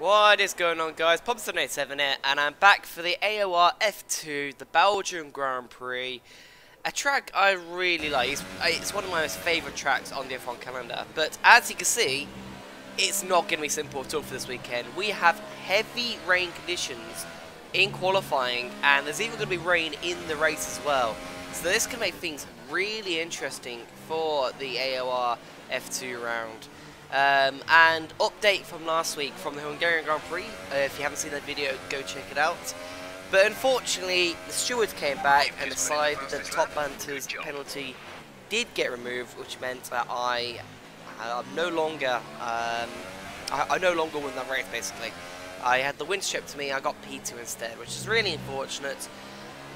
What is going on, guys? Pop787 here, and I'm back for the AOR F2, the Belgian Grand Prix. A track I really like. It's one of my most favourite tracks on the F1 calendar. But as you can see, it's not going to be simple at all for this weekend. We have heavy rain conditions in qualifying, and there's even going to be rain in the race as well. So this can make things really interesting for the AOR F2 round. And update from last week from the Hungarian Grand Prix. If you haven't seen that video, go check it out. But unfortunately, the stewards came back and decided that the top banter's penalty did get removed, which meant that I no longer won that race. Basically, I had the win stripped to me. I got P2 instead, which is really unfortunate.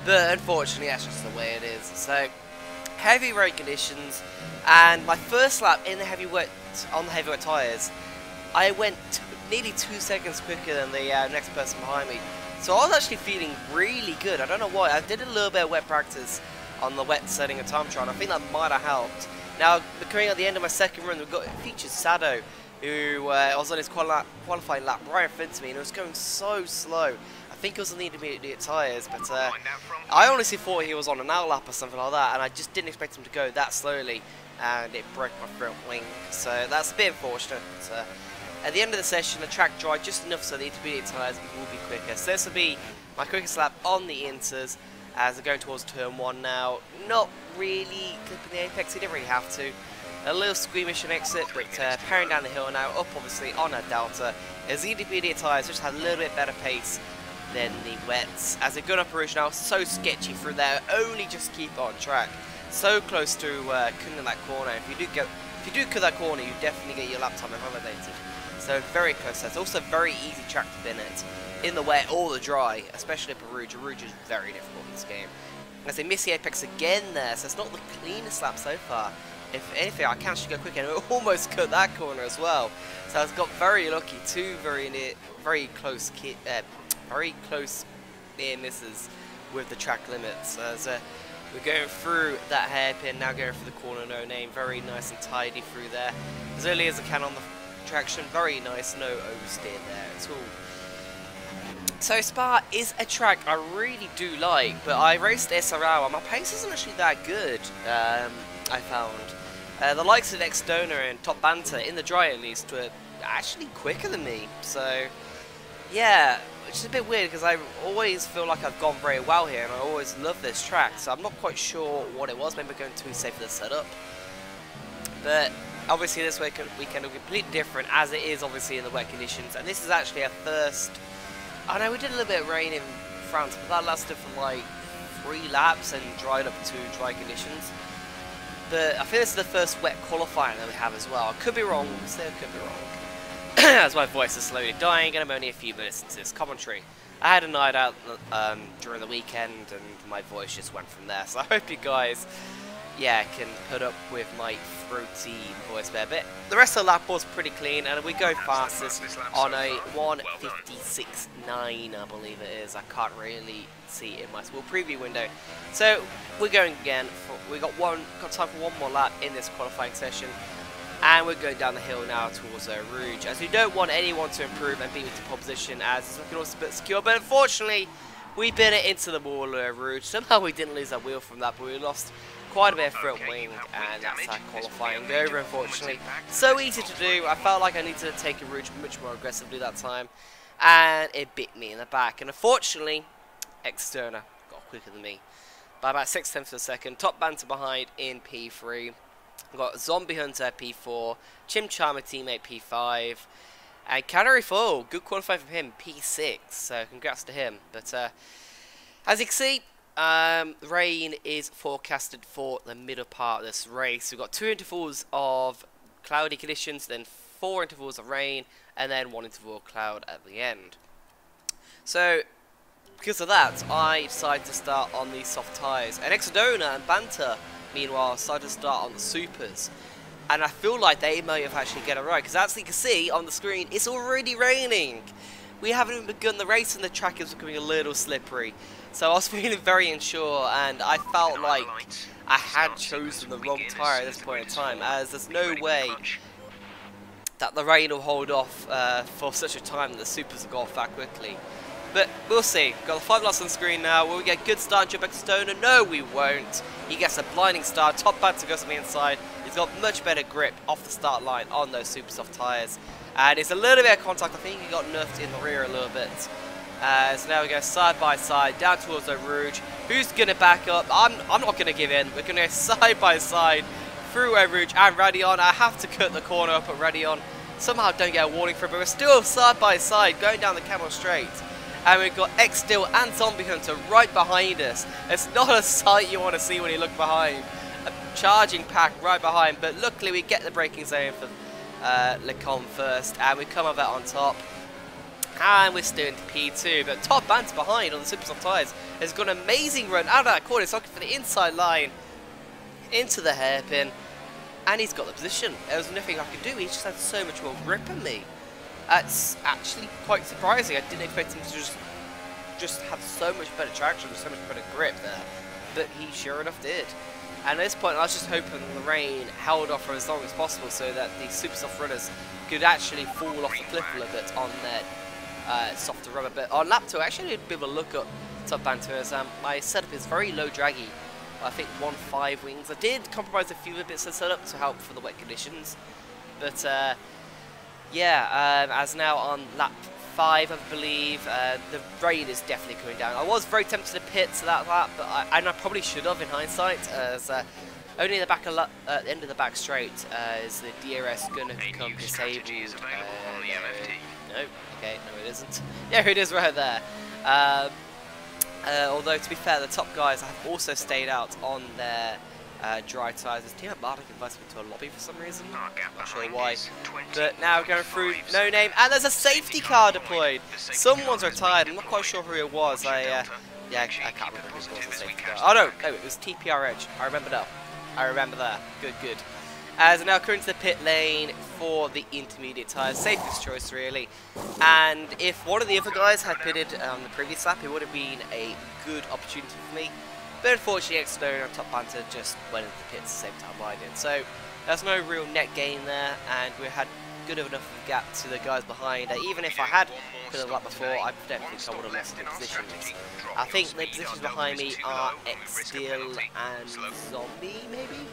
But unfortunately, that's just the way it is. So heavy road conditions, and my first lap in the heavyweight on the heavyweight tyres, I went nearly 2 seconds quicker than the next person behind me. So I was actually feeling really good. I don't know why. I did a little bit of wet practice on the wet setting and time trial. I think that might have helped. Now, coming at the end of my second run, we've got featured Sado, who was on his qualifying lap right in front of me, and it was going so slow. I think it was on the intermediate tyres, but I honestly thought he was on an hour lap or something like that, and I just didn't expect him to go that slowly, and it broke my front wing. So that's a bit unfortunate. At the end of the session, the track dried just enough so the intermediate tyres will be quicker. So this will be my quickest lap on the inters as they're going towards turn 1 now. Not really clipping the apex, he didn't really have to. A little squeamish an exit, but powering down the hill now, up obviously on a delta, as the intermediate tyres just had a little bit better pace than the wets. As they go up Rouge now, so sketchy through there, only just keep on track. So close to cutting that corner. If you do cut that corner, you definitely get your lap time invalidated. So very close. It's also a very easy track to bin it in the wet or the dry, especially up at Rouge. Rouge is very difficult in this game. As they miss the apex again there, so it's not the cleanest lap so far. If anything, I can actually go quicker, and almost cut that corner as well. So I got very lucky. Two very close near misses with the track limits. As we're going through that hairpin, now going for the corner, no name. Very nice and tidy through there, as early as I can on the traction. Very nice, no oversteer there at all. So Spa is a track I really do like, but I raced SRL and my pace isn't actually that good. I found the likes of Xdona and Top Banter, in the dry at least, were actually quicker than me. So yeah, which is a bit weird because I always feel like I've gone very well here and I always love this track. So I'm not quite sure what it was. Maybe going too safe for the setup. But obviously this weekend will be completely different, as it is obviously in the wet conditions. And this is actually our first. I know we did a little bit of rain in France, but that lasted for like 3 laps and dried up to dry conditions. But I think this is the first wet qualifying that we have as well. I could be wrong, still could be wrong. As my voice is slowly dying and I'm only a few minutes into this commentary. I had a night out during the weekend and my voice just went from there. So I hope you guys, yeah, can put up with my throaty voice there. But the rest of the lap was pretty clean, and we go fastest on a 1:56.9, I believe it is. I can't really see it in my small preview window. So we're going again. We got time for one more lap in this qualifying session, and we're going down the hill now towards Rouge. As we don't want anyone to improve and be with the pole position, as it's looking also a bit secure. But unfortunately, we bin it into the wall of Rouge. Somehow we didn't lose our wheel from that, but we lost quite a bit of front wing, and that's our qualifying over, unfortunately. So easy to do. I felt like I needed to take a Rouge much more aggressively that time, and it bit me in the back. And unfortunately, Xdona got quicker than me by about 6/10 of a second. Top Banter behind in P3. We've got Zombie Hunter P4, Chim Charmer teammate P5, and Canary Fall, good qualifying from him, P6. So congrats to him. But as you can see, rain is forecasted for the middle part of this race. We've got 2 intervals of cloudy conditions, then 4 intervals of rain, and then 1 interval of cloud at the end. So because of that, I decided to start on these soft tyres. And Xdona and Banter, meanwhile, decided to start on the supers. And I feel like they may have actually get it right, because as you can see on the screen, it's already raining. We haven't even begun the race and the track is becoming a little slippery. So I was feeling very unsure, and I felt like I had chosen the wrong tyre at this point in time, as there's no way that the rain will hold off for such a time that the supers will go off that quickly. But we'll see. Got the 5 laps on screen now. Will we get a good start and jump back to Stoner? No, we won't. He gets a blinding start. Top Banter goes on the inside. He's got much better grip off the start line on those super soft tyres. And it's a little bit of contact. I think he got nerfed in the rear a little bit. So now we go side by side down towards Eau Rouge. Who's going to back up? I'm not going to give in. We're going to go side by side through Eau Rouge and Radion. I have to cut the corner up at Radion. Somehow don't get a warning for it, but we're still side by side going down the Camel Straight. And we've got X-Steel and Zombie Hunter right behind us. It's not a sight you want to see when you look behind. A charging pack right behind, but luckily we get the braking zone for LeCom first, and we come over on top. And we're still into P2, but Top Banter behind on the super soft tyres has got an amazing run out of that corner. It's looking for the inside line into the hairpin, and he's got the position. There was nothing I could do. He just had so much more grip on me. That's actually quite surprising. I didn't expect him to just have so much better traction, so much better grip there, but he sure enough did. And at this point, I was just hoping the rain held off for as long as possible so that the super soft runners could actually fall off the cliff a little bit on their softer rubber. But on lap 2, I actually did a bit of a look at Top Banter as my setup is very low draggy. I think 1.5 wings. I did compromise a few bits of setup to help for the wet conditions, but yeah, as now on lap 5, I believe, the rain is definitely coming down. I was very tempted to pit to that lap, but I probably should have in hindsight, as only in the back of at the end of the back straight is the DRS going to become disabled. No, okay, no it isn't. Yeah, it is right there. Although, to be fair, the top guys have also stayed out on their dry tyres. His team at Bardic invites me to a lobby for some reason. Not sure why. But now we're going through No Name, and there's a safety car deployed. Someone's retired. I'm not quite sure who it was. Yeah, I can't remember who was the safety car. Oh no, it was TPR Edge. I remember now. I remember that. Good. As now coming to the pit lane for the intermediate tyres. Safest choice, really. And if one of the other guys had pitted on the previous lap, it would have been a good opportunity for me. But unfortunately, X-Stone and Top Banter just went into the pits at the same time I did. So there's no real net gain there, and we had good enough of a gap to the guys behind. Even if I had put a lap before, I don't think I would have lost the positions. I think the positions behind me are X-Steel and Zombie, maybe?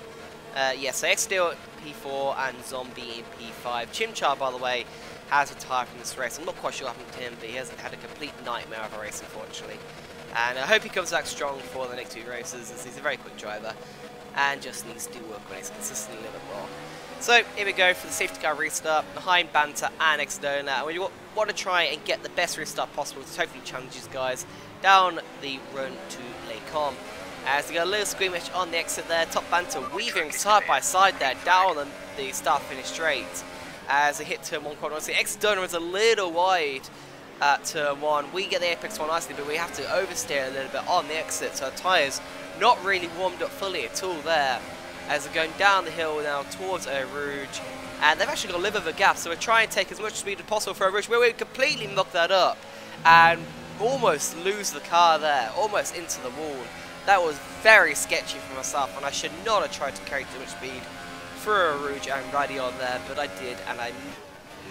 Yeah, so X-Steel P4 and Zombie in P5. Chimchar, by the way, has retired from this race. I'm not quite sure what happened to him, but he has had a complete nightmare of a race, unfortunately. And I hope he comes back strong for the next 2 races, as he's a very quick driver and just needs to work on his consistency a little bit more. So here we go for the safety car restart behind Banter and X-Donor. And we want to try and get the best restart possible to hopefully challenge these guys down the run to LeCom. As we got a little skirmish on the exit there, Top Banter weaving side by side there down the start-finish straight. As they hit turn 1 corner, obviously X-Donor is a little wide at turn 1. We get the apex one nicely, but we have to oversteer a little bit on the exit, so our tyres not really warmed up fully at all there. As they're going down the hill now towards Eau Rouge, and they've actually got a little bit of a gap, so we're trying to take as much speed as possible for Eau Rouge, where we completely muck that up and almost lose the car there, almost into the wall. That was very sketchy for myself, and I should not have tried to carry too much speed through Eau Rouge and Radion there, but I did, and I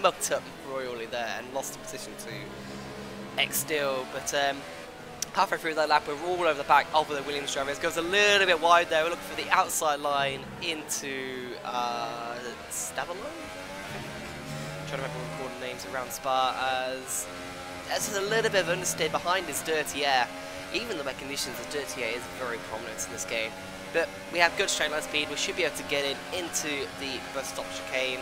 mucked up royally there and lost the position to X-Steel. But halfway through that lap, we're all over the back of the Williams driver. It goes a little bit wide there. We're looking for the outside line into Stavelone? I'm trying to remember what the names around Spa. As there's a little bit of understeer behind this dirty air. Even the wet conditions, the dirty air is very prominent in this game. But we have good straight line speed. We should be able to get into the bus stop chicane.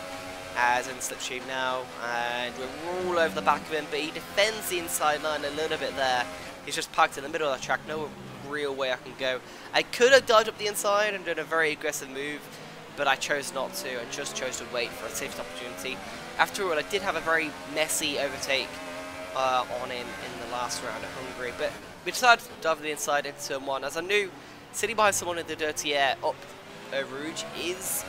As in slipstream now, and we're all over the back of him, but he defends the inside line a little bit there. He's just parked in the middle of the track, no real way I can go. I could have dived up the inside and done a very aggressive move, but I chose not to, and just chose to wait for a safety opportunity. After all, I did have a very messy overtake on him in the last round at Hungary, but we decided to dive the inside into turn 1, as I knew sitting behind someone in the dirty air up Eau Rouge is...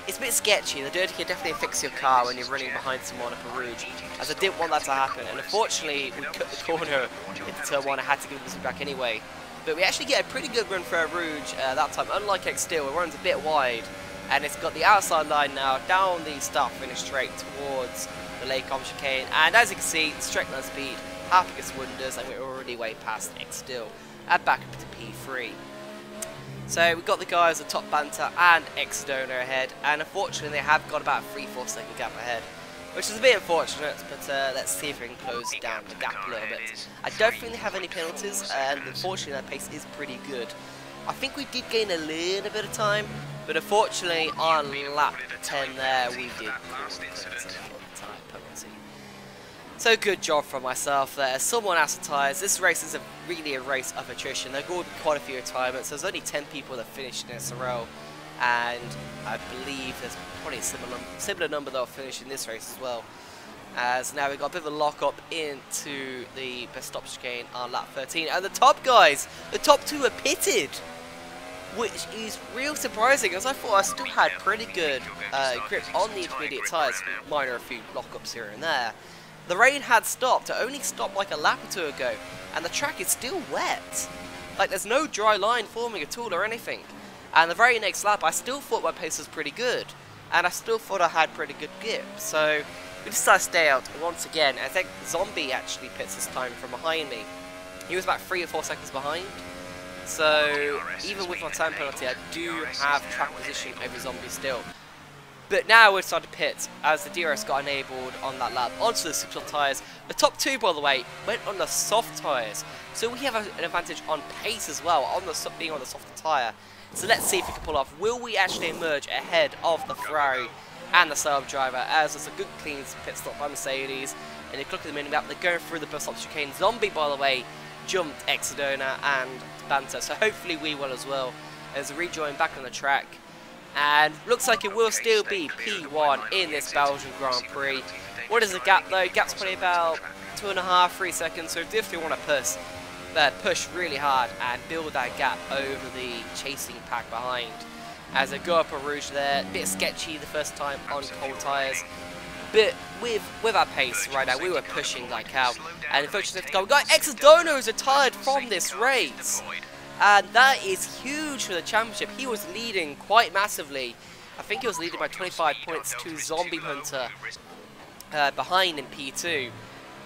It's a bit sketchy. The dirty can definitely fix your car when you're running behind someone up a Rouge, as I didn't want that to happen. And unfortunately, we cut the corner into turn 1. I had to give this back anyway. But we actually get a pretty good run for a Rouge that time. Unlike X-Steel, where runs a bit wide, and it's got the outside line now down the start finish straight towards the Lake chicane, and as you can see, straight line speed, happiness wonders, and we're already way past X still, and back up to P3. So we've got the guys at top Banter and Exodona ahead, and unfortunately they have got about a 3-4 second gap ahead, which is a bit unfortunate, but let's see if we can close down the gap a little bit. I don't think they have any penalties, and unfortunately their pace is pretty good. I think we did gain a little bit of time, but unfortunately on lap 10 there we did penalty. So good job from myself there. Someone has to tyres. This race is really a race of attrition. There are quite a few retirements. There's only 10 people that finished in SRL, and I believe there's probably a similar number that will finish in this race as well. As now we've got a bit of a lock up into the best stop chicane on lap 13, and the top guys, the top two are pitted, which is real surprising, as I thought I still had pretty good grip on the intermediate tyres, minor a few lock-ups here and there. The rain had stopped, it only stopped like a lap or two ago, and the track is still wet. Like, there's no dry line forming at all or anything. And the very next lap, I still thought my pace was pretty good, and I still thought I had pretty good grip, so we decided to stay out once again. I think Zombie actually pits this time from behind me. He was about 3 or 4 seconds behind. So, even with my time penalty, I do have track position over Zombie still. But now we're starting to pit, as the DRS got enabled on that lap, onto the super soft tyres. The top two, by the way, went on the soft tyres. So we have an advantage on pace as well, on the being on the softer tyre. So let's see if we can pull off. Will we actually emerge ahead of the Ferrari and the Saab driver, as there's a good clean pit stop by Mercedes. And if you look at the mini-map, they're going through the bus stop chicane. Zombie, by the way, jumped Exodona and Banter, so hopefully we will as well, as a rejoin back on the track. And looks like it will still be P1 in this Belgian Grand Prix. What is the gap though? Gap's probably about 2.5, 3 seconds, so if you want to push really hard and build that gap over the chasing pack behind. As a go up a Rouge there, a bit sketchy the first time on cold tyres. But with our pace right now, we were pushing like hell. And unfortunately, we got Exodona who's retired from this race. And that is huge for the championship. He was leading quite massively. I think he was leading by 25 points to Zombie Hunter behind in P2.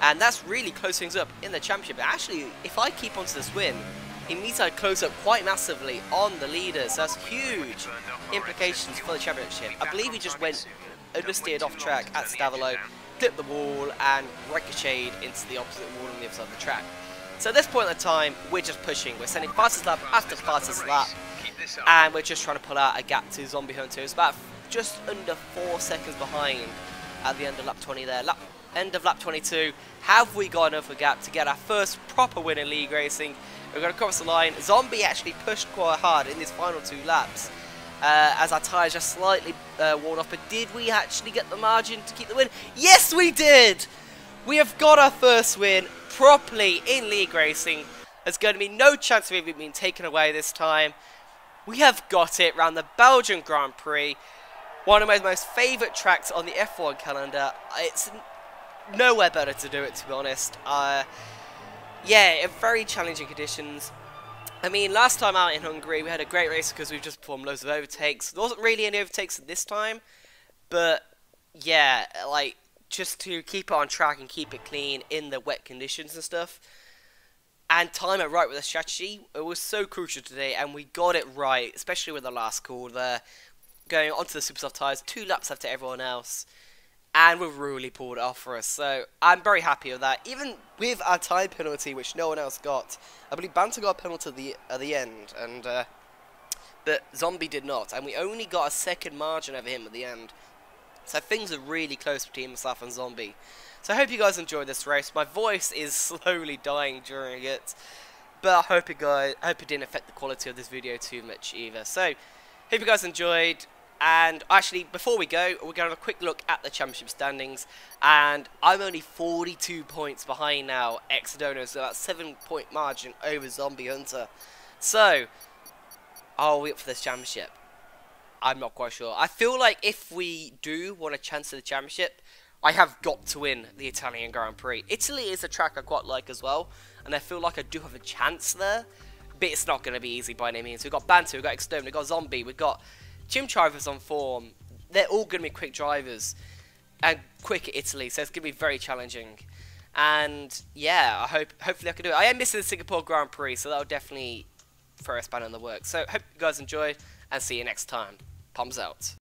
And that's really close things up in the championship. But actually, if I keep on to this win, it means I close up quite massively on the leaders. So that's huge implications for the championship. I believe he just went understeered off track at Stavolo, flipped the wall, and ricocheted into the opposite wall on the other side of the track. So at this point in time, we're just pushing. We're sending fastest lap after fastest lap, and we're just trying to pull out a gap to Zombie Hunter. It's about just under 4 seconds behind at the end of lap 20 there. End of lap 22. Have we got enough of a gap to get our first proper win in league racing? We're going to cross the line. Zombie actually pushed quite hard in these final 2 laps. As our tyres just slightly worn off, but did we actually get the margin to keep the win? Yes, we did! We have got our first win properly in league racing. There's going to be no chance of it being taken away this time. We have got it around the Belgian Grand Prix, one of my most favourite tracks on the F1 calendar. It's nowhere better to do it, to be honest. Yeah, very challenging conditions. I mean, last time out in Hungary, we had a great race because we've just performed loads of overtakes. There wasn't really any overtakes this time, but yeah, like, just to keep it on track and keep it clean in the wet conditions and stuff, and time it right with the strategy, it was so crucial today, and we got it right, especially with the last call there, going onto the super soft tyres, 2 laps after everyone else, and we really pulled it off for us. So I'm very happy with that. Even with our time penalty, which no one else got, I believe Banter got a penalty at the end, and but Zombie did not, and we only got a second margin over him at the end. So things are really close between myself and Zombie. So I hope you guys enjoyed this race. My voice is slowly dying during it, but I hope it didn't affect the quality of this video too much either. So hope you guys enjoyed. And actually, before we go, we're going to have a quick look at the championship standings. And I'm only 42 points behind now. Exodona, so about 7-point margin over Zombie Hunter. So, are we up for this championship? I'm not quite sure. I feel like if we do want a chance at the championship, I have got to win the Italian Grand Prix. Italy is a track I quite like as well, and I feel like I do have a chance there, but it's not going to be easy by any means. We've got Banter, we've got Extermin, we've got Zombie, we've got gym drivers on form, they're all going to be quick drivers and quick at Italy, so it's going to be very challenging. And yeah, hopefully I can do it. I am missing the Singapore Grand Prix, so that'll definitely throw a spanner in the works. So hope you guys enjoyed, and see you next time. Palms out.